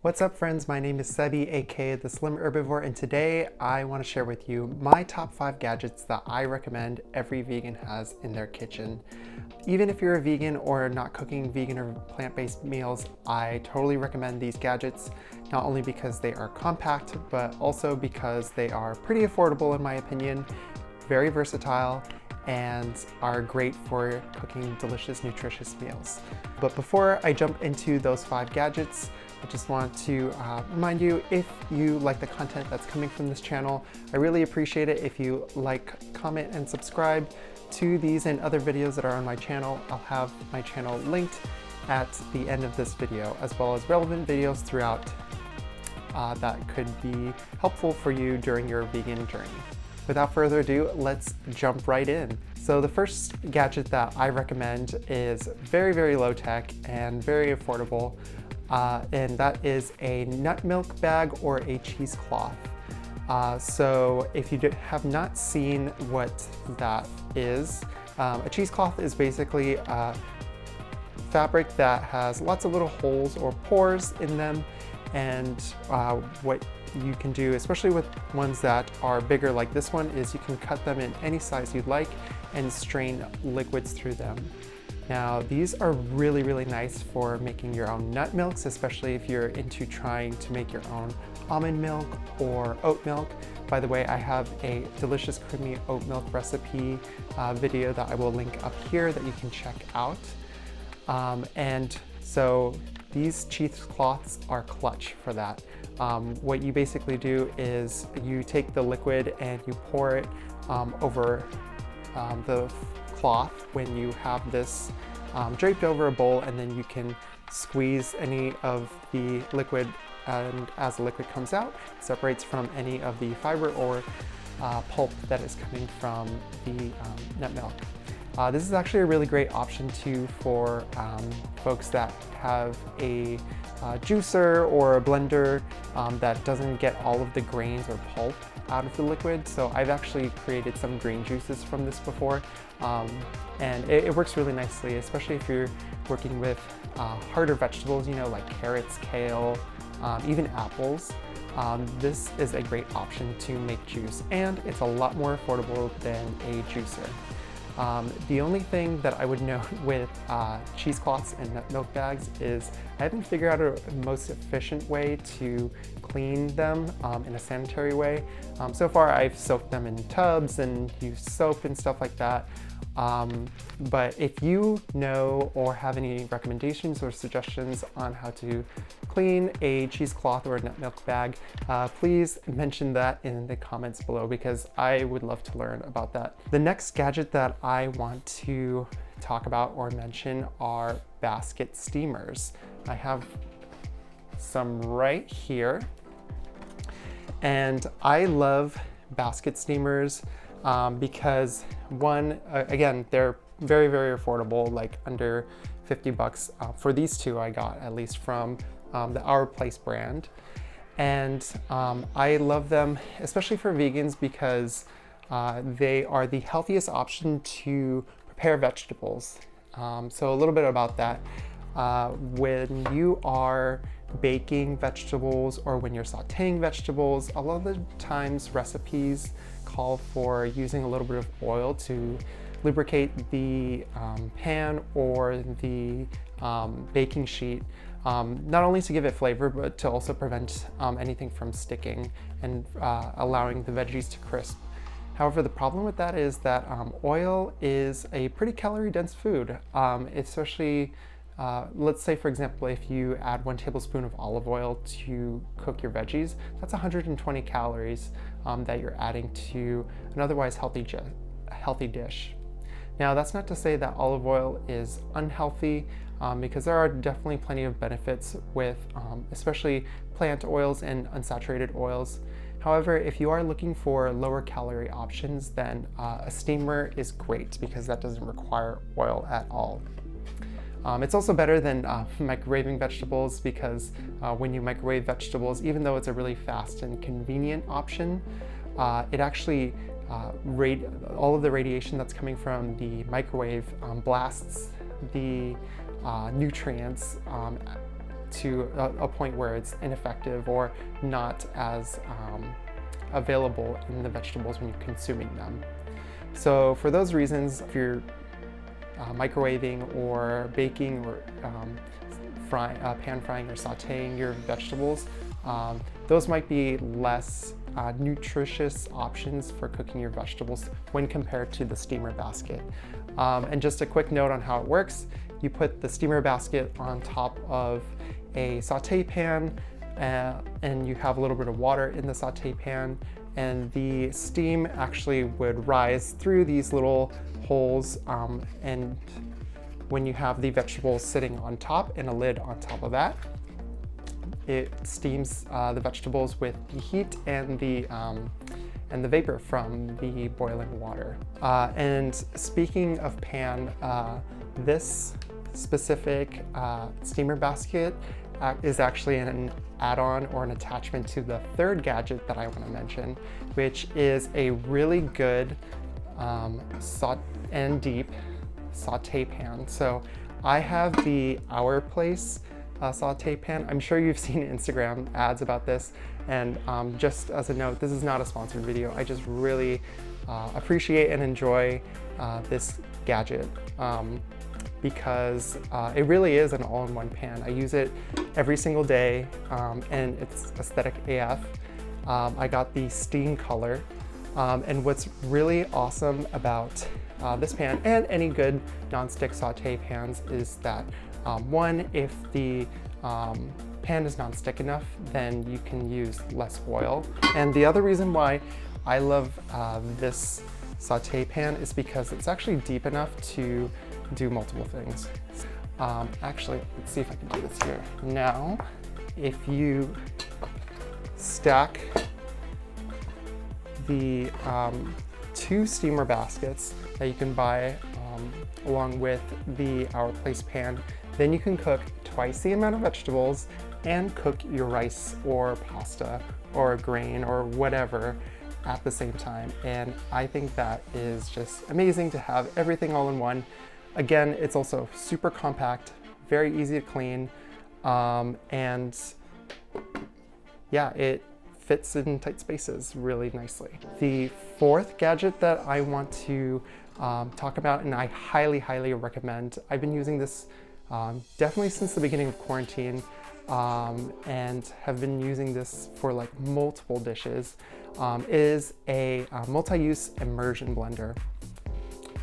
What's up friends, my name is Sebi, aka The Slim Herbivore, and today I want to share with you my top 5 gadgets that I recommend every vegan has in their kitchen. Even if you're a vegan or not cooking vegan or plant-based meals, I totally recommend these gadgets, not only because they are compact, but also because they are pretty affordable in my opinion, very versatile, and are great for cooking delicious, nutritious meals. But before I jump into those 5 gadgets, I just want to remind you, if you like the content that's coming from this channel, I really appreciate it if you like, comment, and subscribe to these and other videos that are on my channel. I'll have my channel linked at the end of this video, as well as relevant videos throughout that could be helpful for you during your vegan journey. Without further ado, let's jump right in. So the first gadget that I recommend is very, very low tech and very affordable. And that is a nut milk bag or a cheesecloth. So if you have not seen what that is, a cheesecloth is basically a fabric that has lots of little holes or pores in them. And what you can do, especially with ones that are bigger like this one, is you can cut them in any size you'd like and strain liquids through them. Now, these are really, really nice for making your own nut milks, especially if you're into trying to make your own almond milk or oat milk. By the way, I have a delicious creamy oat milk recipe video that I will link up here that you can check out. And so these cheesecloths are clutch for that. What you basically do is you take the liquid and you pour it over the cloth when you have this draped over a bowl, and then you can squeeze any of the liquid, and as the liquid comes out, it separates from any of the fiber or pulp that is coming from the nut milk. This is actually a really great option too for folks that have a juicer or a blender that doesn't get all of the grains or pulp out of the liquid. So I've actually created some green juices from this before, and it works really nicely, especially if you're working with harder vegetables, you know, like carrots, kale, even apples. This is a great option to make juice, and it's a lot more affordable than a juicer. The only thing that I would note with cheesecloths and nut milk bags is I haven't figured out a most efficient way to clean them in a sanitary way. So far I've soaked them in tubs and used soap and stuff like that. But if you know or have any recommendations or suggestions on how to clean a cheesecloth or a nut milk bag, please mention that in the comments below, because I would love to learn about that. The next gadget that I want to talk about or mention are basket steamers. I have some right here, and I love basket steamers because one, again, they're very, very affordable, like under 50 bucks. For these two I got, at least from the Our Place brand. And I love them, especially for vegans, because they are the healthiest option to prepare vegetables. So a little bit about that. When you are baking vegetables or when you're sauteing vegetables, a lot of the times recipes call for using a little bit of oil to lubricate the pan or the baking sheet, not only to give it flavor, but to also prevent anything from sticking and allowing the veggies to crisp. However, the problem with that is that oil is a pretty calorie-dense food, especially let's say, for example, if you add 1 tablespoon of olive oil to cook your veggies, that's 120 calories that you're adding to an otherwise healthy dish. Now, that's not to say that olive oil is unhealthy, because there are definitely plenty of benefits with especially plant oils and unsaturated oils. However, if you are looking for lower calorie options, then a steamer is great because that doesn't require oil at all. It's also better than microwaving vegetables, because when you microwave vegetables, even though it's a really fast and convenient option, it actually all of the radiation that's coming from the microwave blasts the nutrients to a point where it's ineffective or not as available in the vegetables when you're consuming them. So for those reasons, if you're microwaving or baking or pan frying or sauteing your vegetables, those might be less nutritious options for cooking your vegetables when compared to the steamer basket. And just a quick note on how it works: you put the steamer basket on top of a saute pan, and you have a little bit of water in the saute pan, and the steam actually would rise through these little holes, and when you have the vegetables sitting on top and a lid on top of that, it steams the vegetables with the heat and the vapor from the boiling water. And speaking of pan, this specific steamer basket is actually an add-on or an attachment to the third gadget that I want to mention, which is a really good and deep saute pan. So I have the Our Place saute pan. I'm sure you've seen Instagram ads about this, and just as a note, this is not a sponsored video. I just really appreciate and enjoy this gadget because it really is an all-in-one pan. I use it every single day, and it's aesthetic AF. I got the steam color, and what's really awesome about this pan and any good non-stick saute pans is that one, if the pan is non-stick enough, then you can use less oil. And the other reason why I love this saute pan is because it's actually deep enough to do multiple things. Actually, let's see if I can do this here. Now, if you stack the two steamer baskets that you can buy along with the Our Place pan, then you can cook twice the amount of vegetables and cook your rice or pasta or grain or whatever at the same time. And I think that is just amazing to have everything all in one. Again, it's also super compact, very easy to clean, and yeah, it fits in tight spaces really nicely. The fourth gadget that I want to talk about, and I highly, highly recommend, I've been using this definitely since the beginning of quarantine, and have been using this for like multiple dishes, is a multi-use immersion blender.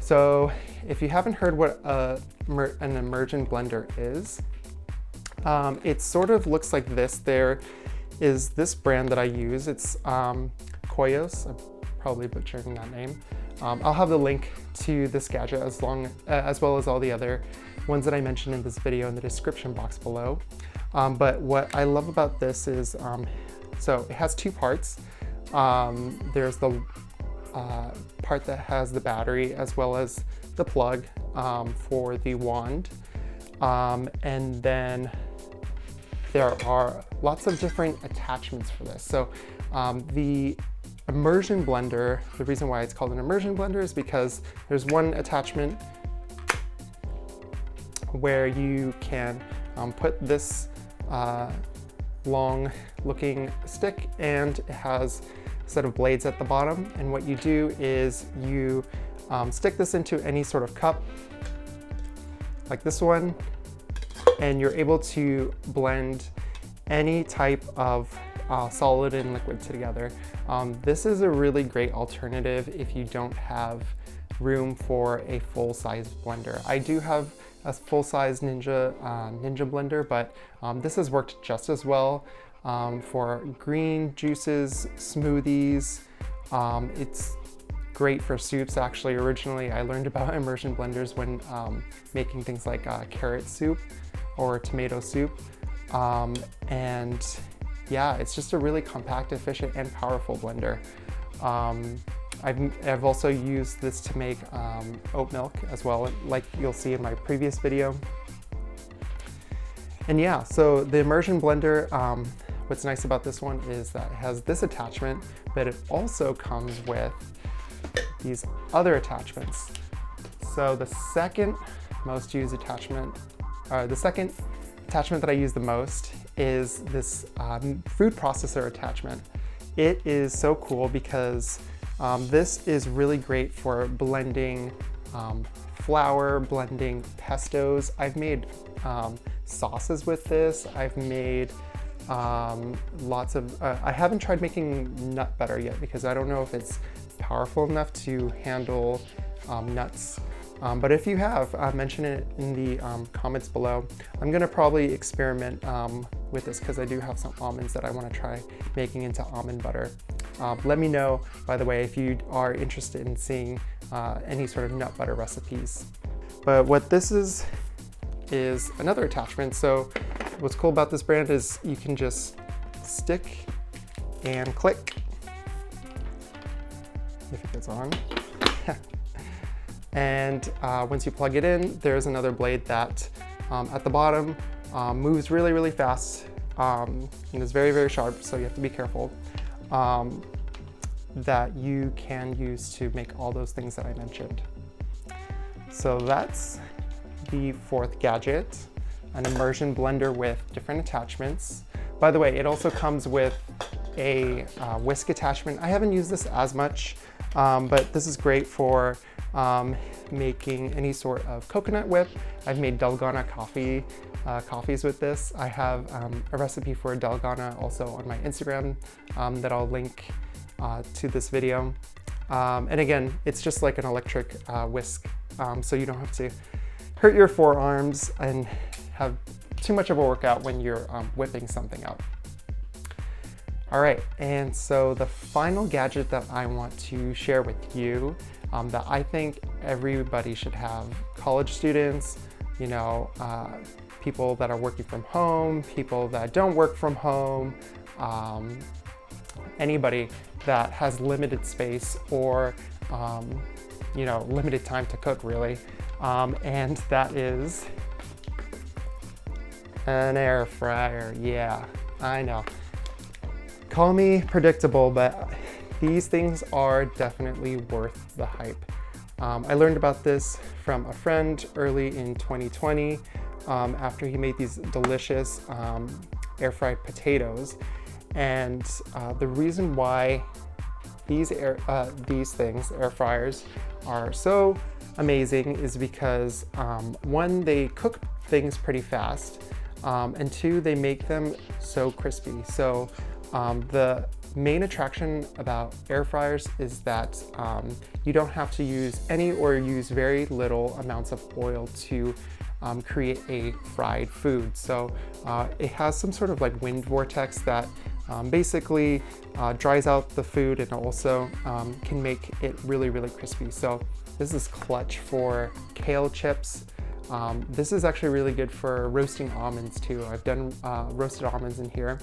So if you haven't heard what an immersion blender is, it sort of looks like this. There is this brand that I use. It's KOIOS. I'm probably butchering that name. I'll have the link to this gadget as well as all the other ones that I mentioned in this video in the description box below. But what I love about this is, so it has two parts. There's the part that has the battery as well as the plug for the wand. And then there are lots of different attachments for this. So the immersion blender, the reason why it's called an immersion blender is because there's one attachment where you can put this long looking stick, and it has a set of blades at the bottom. And what you do is you stick this into any sort of cup like this one, and you're able to blend any type of solid and liquid together. This is a really great alternative if you don't have room for a full-size blender. I do have a full-size Ninja blender, but this has worked just as well for green juices, smoothies. It's great for soups. Actually, originally I learned about immersion blenders when making things like carrot soup or tomato soup. And yeah, it's just a really compact, efficient, and powerful blender. I've also used this to make oat milk as well, like you'll see in my previous video. And yeah, so the immersion blender, what's nice about this one is that it has this attachment, but it also comes with these other attachments. So the second most used attachment, the second attachment that I use the most is this food processor attachment. It is so cool because this is really great for blending flour, blending pestos. I've made sauces with this. I've made lots of, I haven't tried making nut butter yet because I don't know if it's powerful enough to handle nuts. But if you have, mention it in the comments below. I'm gonna probably experiment with this because I do have some almonds that I wanna try making into almond butter. Let me know, by the way, if you are interested in seeing any sort of nut butter recipes. But what this is another attachment. So what's cool about this brand is you can just stick and click if it gets on. And once you plug it in, there's another blade that at the bottom moves really, really fast and is very, very sharp, so you have to be careful, that you can use to make all those things that I mentioned. So that's the fourth gadget, an immersion blender with different attachments. By the way, it also comes with a whisk attachment. I haven't used this as much, but this is great for making any sort of coconut whip. I've made Dalgona coffees with this. I have a recipe for Dalgona also on my Instagram that I'll link to this video. And again, it's just like an electric whisk, so you don't have to hurt your forearms and have too much of a workout when you're whipping something up. All right, and so the final gadget that I want to share with you that I think everybody should have, college students, you know, people that are working from home, people that don't work from home, anybody that has limited space or, you know, limited time to cook really. And that is an air fryer. Yeah, I know. Call me predictable, but these things are definitely worth the hype. I learned about this from a friend early in 2020 after he made these delicious air fried potatoes. And the reason why these air fryers are so amazing is because one, they cook things pretty fast, and two, they make them so crispy. So the main attraction about air fryers is that you don't have to use any or use very little amounts of oil to create a fried food. So it has some sort of like wind vortex that basically dries out the food and also can make it really, really crispy. So this is clutch for kale chips. This is actually really good for roasting almonds too. I've done roasted almonds in here.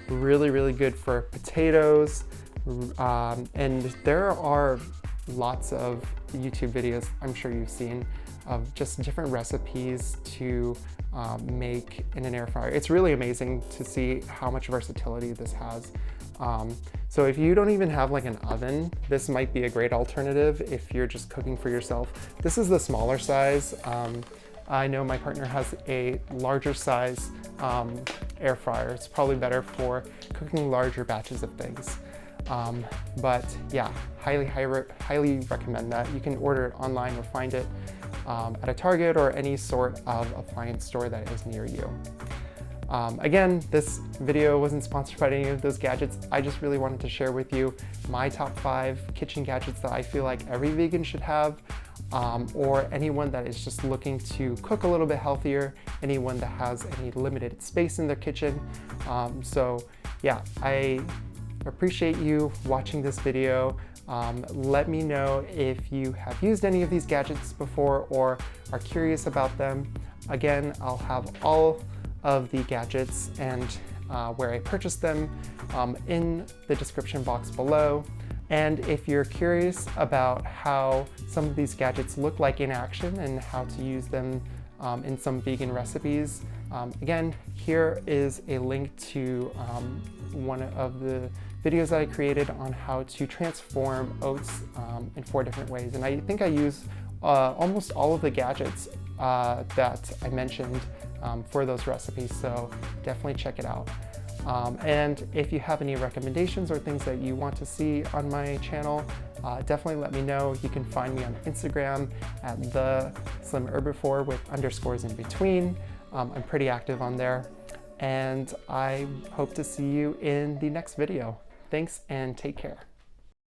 Really, really good for potatoes. And there are lots of YouTube videos I'm sure you've seen of just different recipes to make in an air fryer. It's really amazing to see how much versatility this has. So if you don't even have like an oven, this might be a great alternative if you're just cooking for yourself. This is the smaller size. I know my partner has a larger size air fryer. It's probably better for cooking larger batches of things. But yeah, highly recommend that. You can order it online or find it at a Target or any sort of appliance store that is near you. Again, this video wasn't sponsored by any of those gadgets. I just really wanted to share with you my top 5 kitchen gadgets that I feel like every vegan should have, or anyone that is just looking to cook a little bit healthier, anyone that has any limited space in their kitchen. So yeah, I appreciate you watching this video. Let me know if you have used any of these gadgets before or are curious about them. Again, I'll have all of the gadgets and where I purchased them in the description box below. And if you're curious about how some of these gadgets look like in action and how to use them in some vegan recipes, again, here is a link to one of the videos that I created on how to transform oats in 4 different ways. And I think I use almost all of the gadgets that I mentioned for those recipes, so definitely check it out. And if you have any recommendations or things that you want to see on my channel, definitely let me know. You can find me on Instagram at the Slim Herbivore with underscores in between. I'm pretty active on there, and I hope to see you in the next video. Thanks and take care.